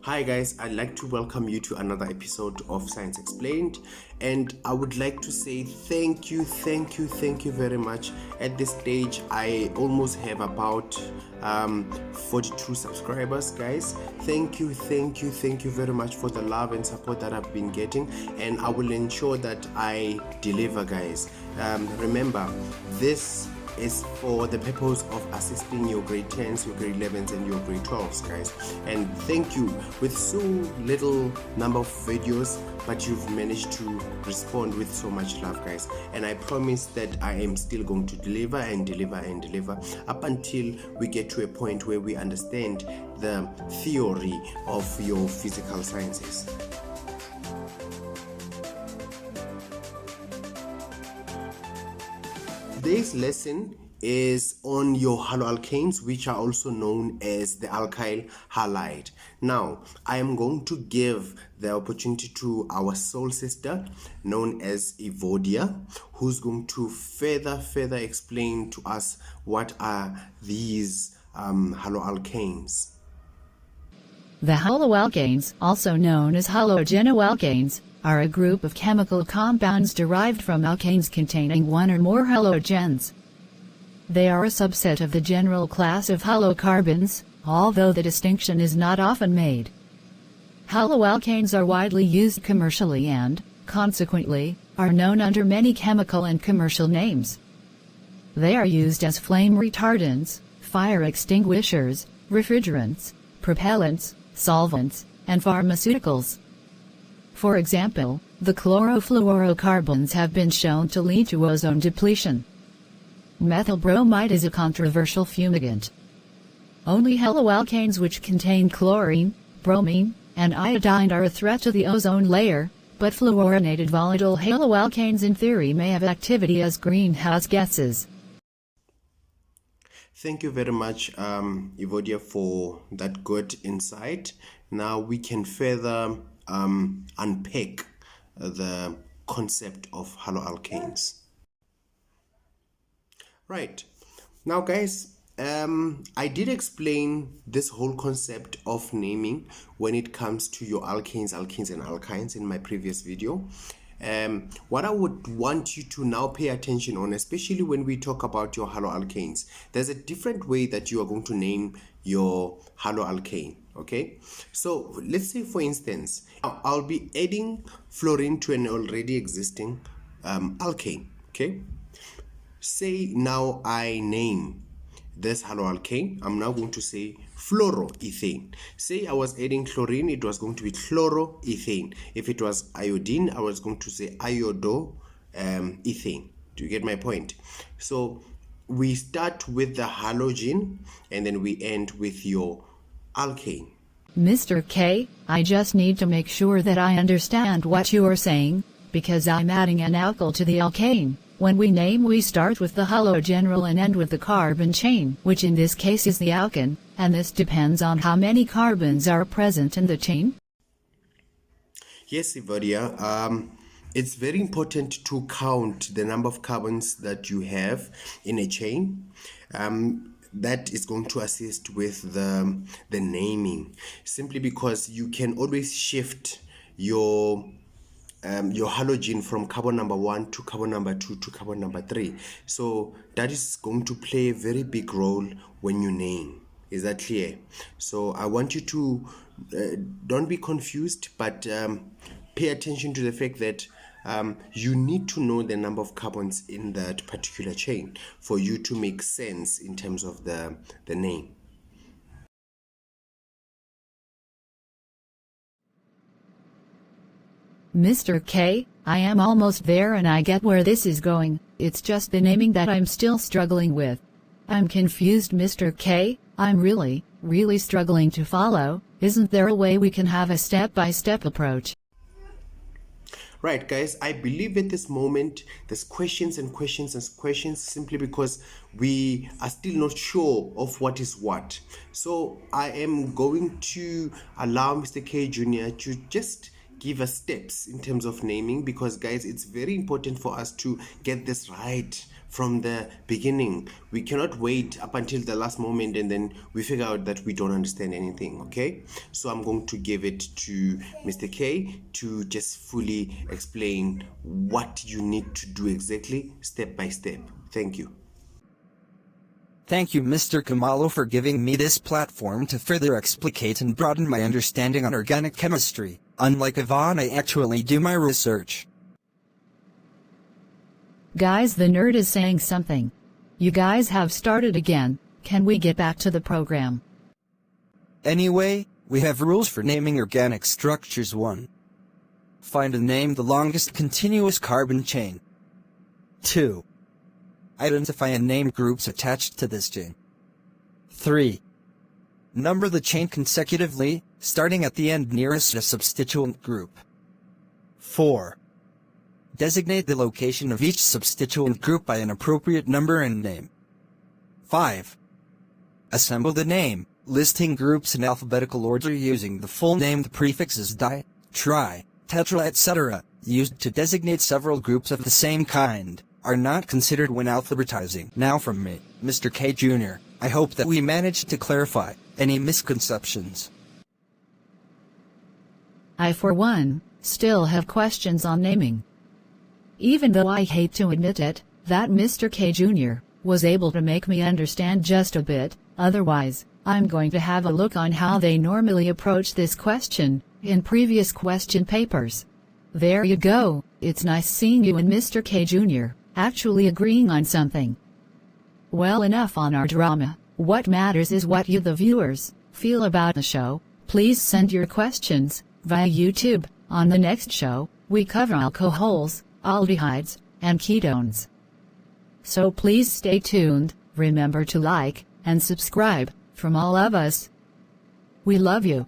Hi guys, I'd like to welcome you to another episode of Science Explained, and I would like to say thank you very much. At this stage I almost have about 42 subscribers, guys. Thank you very much for the love and support that I've been getting, and I will ensure that I deliver, guys. Remember, this is for the purpose of assisting your grade 10s, your grade 11s and your grade 12s, guys. And thank you. With so little number of videos, but you've managed to respond with so much love, guys. And I promise that I am still going to deliver up until we get to a point where we understand the theory of your physical sciences. Today's lesson is on your haloalkanes, which are also known as the alkyl halide. Now, I am going to give the opportunity to our soul sister known as Evodia, who's going to further explain to us what are these haloalkanes. The haloalkanes, also known as halogenoalkanes, are a group of chemical compounds derived from alkanes containing one or more halogens. They are a subset of the general class of halocarbons, although the distinction is not often made. Haloalkanes are widely used commercially and, consequently, are known under many chemical and commercial names. They are used as flame retardants, fire extinguishers, refrigerants, propellants, solvents, and pharmaceuticals. For example, the chlorofluorocarbons have been shown to lead to ozone depletion. Methyl bromide is a controversial fumigant. Only haloalkanes which contain chlorine, bromine, and iodine are a threat to the ozone layer, but fluorinated volatile haloalkanes in theory may have activity as greenhouse gases. Thank you very much, Evodia, for that good insight. Now we can further unpack the concept of haloalkanes. Right. Now, guys, I did explain this whole concept of naming when it comes to your alkanes and alkynes in my previous video. What I would want you to now pay attention on, especially when we talk about your haloalkanes, there's a different way that you are going to name your haloalkane. Okay, so let's say, for instance, I'll be adding fluorine to an already existing alkane. Okay, say now I name this haloalkane. I'm now going to say fluoroethane. Say I was adding chlorine, it was going to be chloroethane. If it was iodine, I was going to say iodoethane. Do you get my point? So we start with the halogen and then we end with your alkane. Mr. K, I just need to make sure that I understand what you are saying, because I'm adding an alkyl to the alkane. When we name, we start with the halogeneral and end with the carbon chain, which in this case is the alkane, and this depends on how many carbons are present in the chain. Yes, Evodia. It's very important to count the number of carbons that you have in a chain. That is going to assist with the naming, simply because you can always shift your halogen from carbon number 1 to carbon number 2 to carbon number 3. So that is going to play a very big role when you name. Is that clear? So I want you to don't be confused, but pay attention to the fact that you need to know the number of carbons in that particular chain for you to make sense in terms of the name. Mr. K, I am almost there and I get where this is going. It's just the naming that I'm still struggling with. I'm confused, Mr. K. I'm really struggling to follow. Isn't there a way we can have a step-by-step approach? Right, guys, I believe at this moment there's questions simply because we are still not sure of what is what. So I am going to allow Mr. K Jr. to just give us steps in terms of naming, because guys, it's very important for us to get this right from the beginning. We cannot wait up until the last moment and then we figure out that we don't understand anything. Okay, so I'm going to give it to Mr. K to just fully explain what you need to do exactly, step by step. Thank you. Thank you, Mr. Kamalo, for giving me this platform to further explicate and broaden my understanding on organic chemistry. Unlike Yvonne, I actually do my research. Guys, the nerd is saying something. You guys have started again. Can we get back to the program? Anyway, we have rules for naming organic structures. 1. Find and name the longest continuous carbon chain. 2. Identify and name groups attached to this chain. 3. Number the chain consecutively, starting at the end nearest a substituent group. 4. Designate the location of each substituent group by an appropriate number and name. 5. Assemble the name, listing groups in alphabetical order using the full name. The prefixes di, tri, tetra, etc., used to designate several groups of the same kind, are not considered when alphabetizing. Now from me, Mr. K Jr., I hope that we managed to clarify any misconceptions. I, for one, still have questions on naming. Even though I hate to admit it, that Mr. K Jr. was able to make me understand just a bit. Otherwise, I'm going to have a look on how they normally approach this question in previous question papers. There you go. It's nice seeing you and Mr. K Jr. actually agreeing on something. Well, enough on our drama. What matters is what you, the viewers, feel about the show. Please send your questions via YouTube. On the next show, we cover alcohols, aldehydes, and ketones. So please stay tuned. Remember to like and subscribe from all of us. We love you.